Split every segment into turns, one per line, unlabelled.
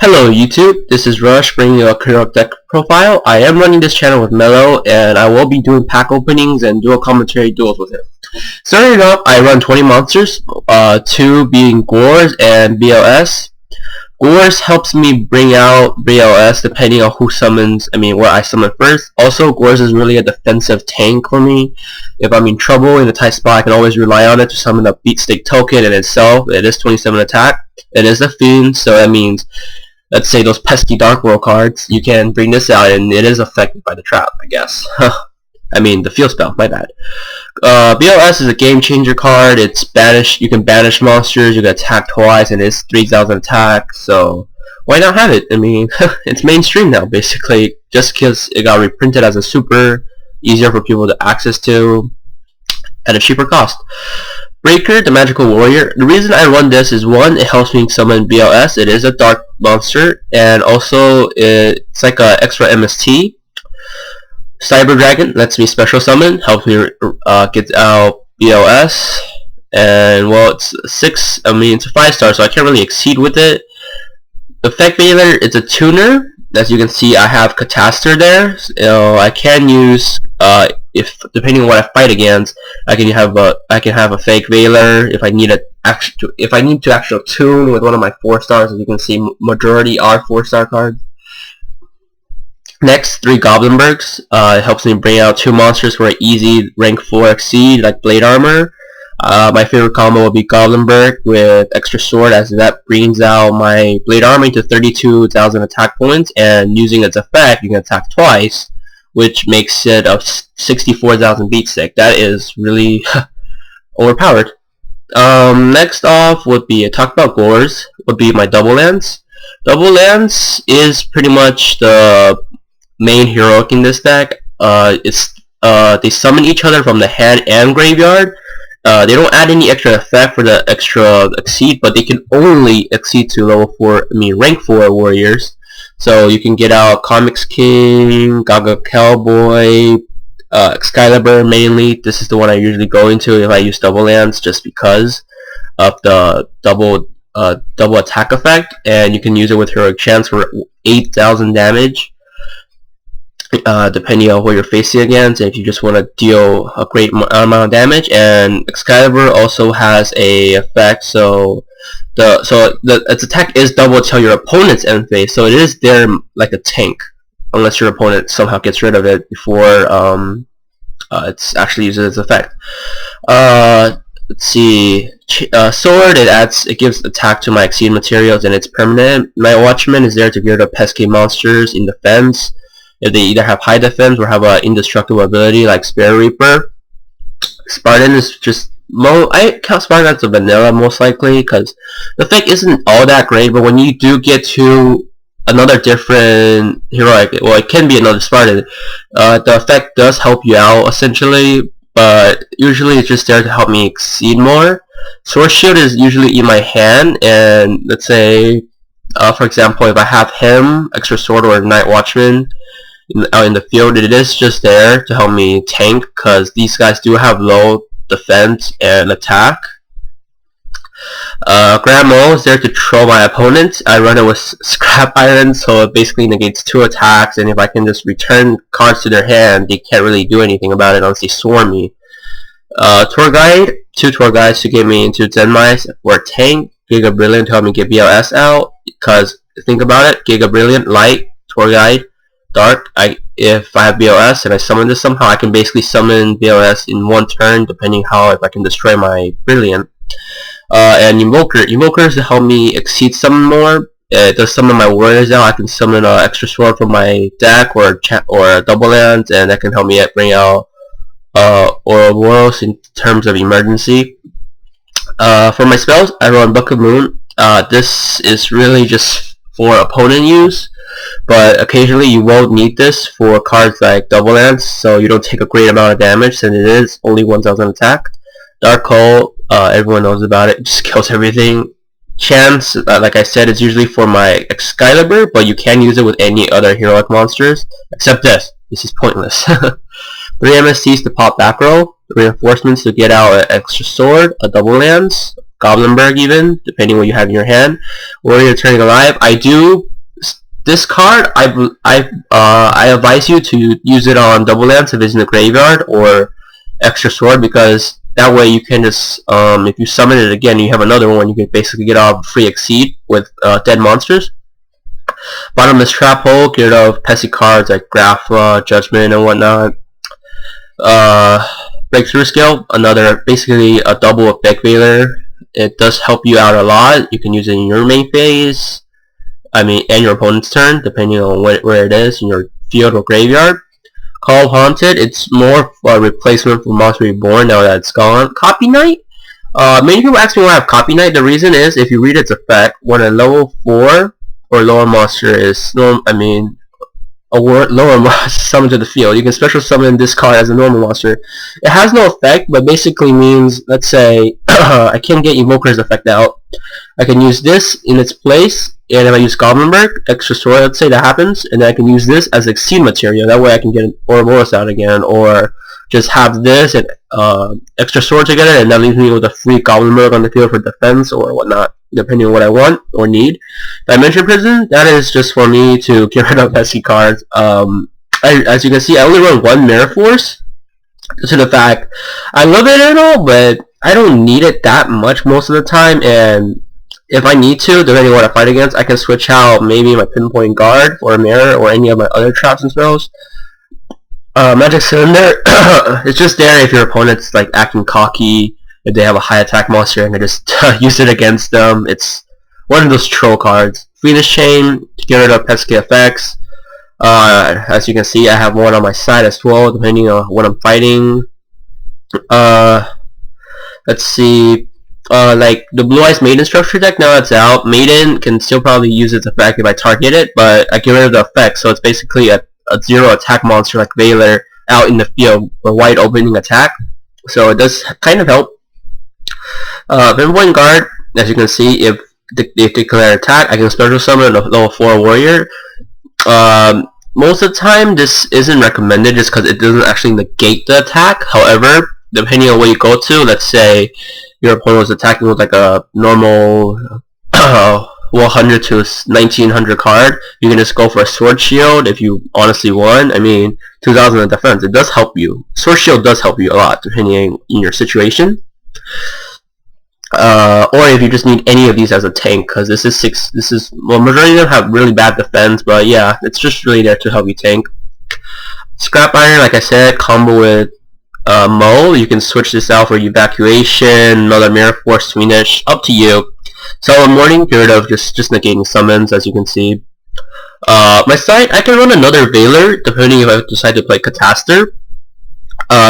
Hello YouTube, this is Rush bringing you a Hero deck profile. I am running this channel with Mello and I will be doing pack openings and dual commentary duels with him. Starting off, I run 20 monsters, 2 being Gores and BLS. Gores helps me bring out BLS depending on who summons, what I summon first. Also, Gores is really a defensive tank for me. If I'm in trouble in a tight spot, I can always rely on it to summon a beat stick token in itself. It is 27 attack. It is a fiend, so that means, let's say those pesky Dark World cards, you can bring this out and it is affected by the trap, I guess. The field spell, my bad. BLS is a game changer card. It's banish. You can banish monsters, you can attack twice, and it's 3,000 attack, so why not have it? It's mainstream now, basically, just because it got reprinted as a super, easier for people to access to, at a cheaper cost. Breaker, the Magical Warrior. The reason I run this is, one, it helps me summon BLS. It is a dark monster, and also it's like an extra MST. Cyber Dragon lets me special summon, helps me get out BLS, and well, it's it's a 5-star, so I can't really exceed with it. Effect Veiler, it's a tuner. As you can see, I have Catastor there. So I can use, if depending on what I fight against, I can have a fake Veiler if I need to actually tune with one of my 4-stars. As you can see, majority are 4-star cards. Next, 3 Goblinbergs. It helps me bring out 2 monsters for an easy rank 4 exceed, like Blade Armor. My favorite combo will be Goblinberg with extra sword, as that brings out my Blade Armor to 32,000 attack points, and using its effect, you can attack twice, which makes it a 64,000 beat stick. That is really overpowered. Next off would be, talk about Gores, would be my Double Lance. Double Lance is pretty much the main heroic in this deck. They summon each other from the hand and graveyard. They don't add any extra effect for the extra exceed, but they can only exceed to rank 4 warriors. So you can get out Comics King, Gaga Cowboy, Excalibur mainly. This is the one I usually go into if I use Double Lance, just because of the double attack effect, and you can use it with heroic chance for 8,000 damage. Depending on what you're facing against, if you just want to deal a great amount of damage. And Excalibur also has a effect, so its attack is double till your opponent's end phase, so it is there like a tank, unless your opponent somehow gets rid of it before it's actually uses its effect. Let's see, Sword, it gives attack to my exceed materials, and it's permanent. Night Watchman is there to get rid of pesky monsters in defense, if they either have high defense or have an indestructible ability like Spare Reaper. Spartan is just, I count Spartan as a vanilla most likely, because the effect isn't all that great, but when you do get to another different heroic, well, it can be another Spartan, the effect does help you out essentially, but usually it's just there to help me exceed more. Sword Shield is usually in my hand, and let's say, for example, if I have him, extra sword, or Night Watchman out in the field, it is just there to help me tank, because these guys do have low defense and attack. Grandma is there to troll my opponent. I run it with Scrap Iron, so it basically negates 2 attacks, and if I can just return cards to their hand, they can't really do anything about it unless they swarm me. Tour Guide, 2 Tour Guides to get me into Zenmice or Tank. Giga Brilliant to help me get BLS out, because think about it, Giga Brilliant, Light, Tour Guide, Dark. If I have BLS and I summon this somehow, I can basically summon BLS in 1 turn, depending if I can destroy my Brilliant. And Invokers to help me exceed summon more. It does summon my warriors out. I can summon an extra sword from my deck, or a Double Lance, and that can help me bring out Ouroboros in terms of emergency. For my spells, I run Book of Moon. This is really just for opponent use, but occasionally you won't need this for cards like Double Lance, so you don't take a great amount of damage, since it is only 1,000 attack. Dark Hole, everyone knows about it, just kills everything. Chance, like I said, is usually for my Excalibur, but you can use it with any other heroic monsters, except this. This is pointless. 3 MSTs to pop back row, reinforcements to get out an extra sword, a Double Lance, Goblinberg even, depending what you have in your hand. Warrior turning alive. This card, I advise you to use it on double lands if it's in the graveyard, or extra sword, because that way you can just, if you summon it again, you have another one, you can basically get off free exceed with dead monsters. Bottomless trap hole, get rid of pesky cards like Grafla, Judgment, and whatnot. Breakthrough skill, another, basically a double effect Veiler. It does help you out a lot. You can use it in your main phase, and your opponent's turn, depending on where it is, in your field or graveyard. Call Haunted, it's more a replacement for Monster Reborn now that it's gone. Copy Knight, many people ask me why I have Copy Knight. The reason is, if you read its effect, when a level 4 or lower monster is, lower monster summoned to the field, you can special summon this card as a normal monster. It has no effect, but basically means, let's say, I can't get Evoker's effect out. I can use this in its place, and if I use Goblinberg, extra sword, let's say that happens, and then I can use this as exceed material. That way I can get Ouroboros out again, or just have this and extra sword together, and that leaves me with a free Goblinberg on the field for defense or whatnot, depending on what I want or need. Dimension Prison, that is just for me to get rid of pesky cards. As you can see, I only run one Mirror Force, due to the fact I love it and all, but I don't need it that much most of the time, and if I need to, depending on what I fight against, I can switch out maybe my Pinpoint Guard or Mirror or any of my other traps and spells. Magic Cylinder, it's just there if your opponent's like acting cocky, if they have a high attack monster and I just use it against them. It's one of those troll cards. Phoenix Chain, to get rid of pesky effects. As you can see, I have one on my side as well, depending on what I'm fighting. Let's see. Like the Blue Eyes Maiden structure deck, now that's out. Maiden can still probably use its effect if I target it, but I get rid of the effect, so it's basically a 0 attack monster like Veiler out in the field for wide opening attack. So it does kind of help. Pinpoint Guard, as you can see, if they declare attack, I can special summon a level 4 warrior. Most of the time this isn't recommended just because it doesn't actually negate the attack. However, depending on where you go to, let's say your opponent was attacking with like a normal 100 to 1900 card, you can just go for a Sword Shield if you honestly won. 2000 in defense, it does help you. Sword Shield does help you a lot depending on your situation. Or if you just need any of these as a tank, because well, majority of them have really bad defense, but yeah, it's just really there to help you tank. Scrap Iron, like I said, combo with Mo. You can switch this out for Evacuation, another Mirror Force, Swedish, up to you. Solid Morning, get rid of just negating summons, as you can see. My side, I can run another Veiler, depending if I decide to play Cataster.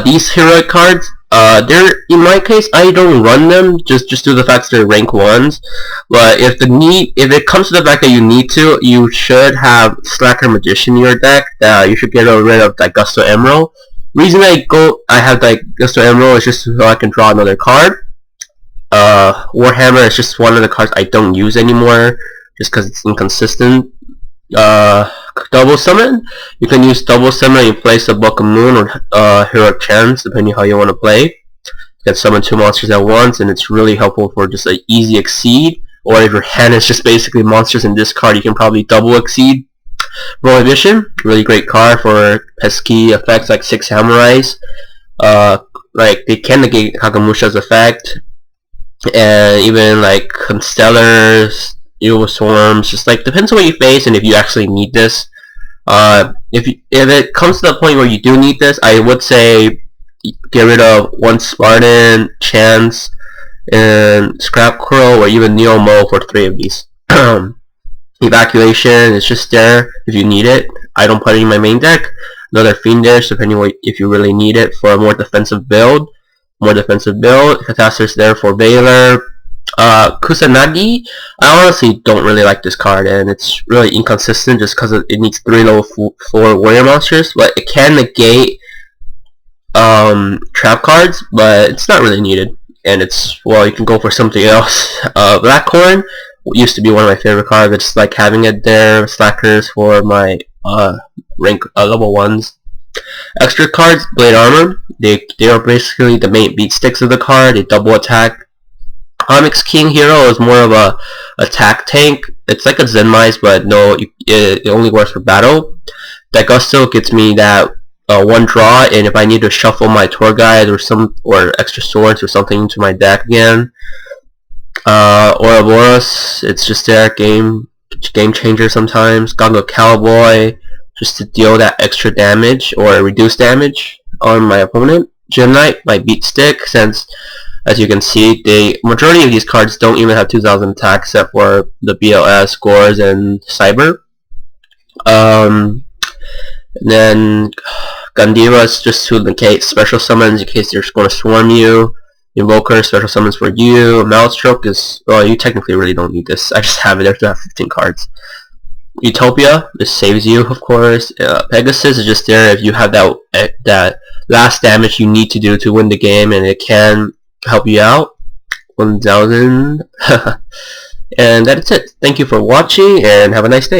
These heroic cards, in my case, I don't run them just due to the fact they're rank 1s. But if it comes to the fact that you need to, you should have Slacker Magician in your deck. You should get rid of that Gusto Emerald. Reason I have that Gusto Emerald is just so I can draw another card. Warhammer is just one of the cards I don't use anymore, just because it's inconsistent. Double Summon, you can use Double Summon in place of Book of Moon or Heroic Chance, depending how you want to play. You can summon 2 monsters at once, and it's really helpful for just an easy exceed, or if your hand is just basically monsters in this card, you can probably double exceed. Prohibition, really great card for pesky effects like 6 Samurais. Like they can negate Kagamusha's effect, and even like Constellars, Evil Swarms, just like depends on what you face and if you actually need this. If it comes to the point where you do need this, I would say get rid of 1 Spartan, Chance, and Scrap Crow, or even Neo Mo for 3 of these. Evacuation is just there if you need it. I don't put it in my main deck. Another Fiendish, depending on if you really need it for a more defensive build. Catastrophe is there for Veiler. Kusanagi, I honestly don't really like this card, and it's really inconsistent just because it needs 3 level 4 warrior monsters, but it can negate trap cards, but it's not really needed, and well, you can go for something else. Blackcorn used to be one of my favorite cards. I just like having it there. Slackers for my rank level 1s. Extra cards, Blade Armor. They are basically the main beat sticks of the card. They double attack. Comics King hero is more of a attack tank. It's like a Zenmais, but no, it only works for battle. That Gusto gets me that one draw, and if I need to shuffle my tour guide or extra swords or something into my deck again, Ouroboros, it's just there, game changer sometimes. Gongo Cowboy, just to deal that extra damage or reduce damage on my opponent. Gem Knight, my beat stick, since as you can see, the majority of these cards don't even have 2000 attack except for the BLS, Scores, and Cyber. And then Gandiva is just to negate special summons in case they're going to swarm you. Invoker, special summons for you. Maelstrom is, well, you technically really don't need this. I just have it there to have 15 cards. Utopia, this saves you, of course. Pegasus is just there if you have that last damage you need to do to win the game, and it can help you out. 1000. And that's it. Thank you for watching, and have a nice day.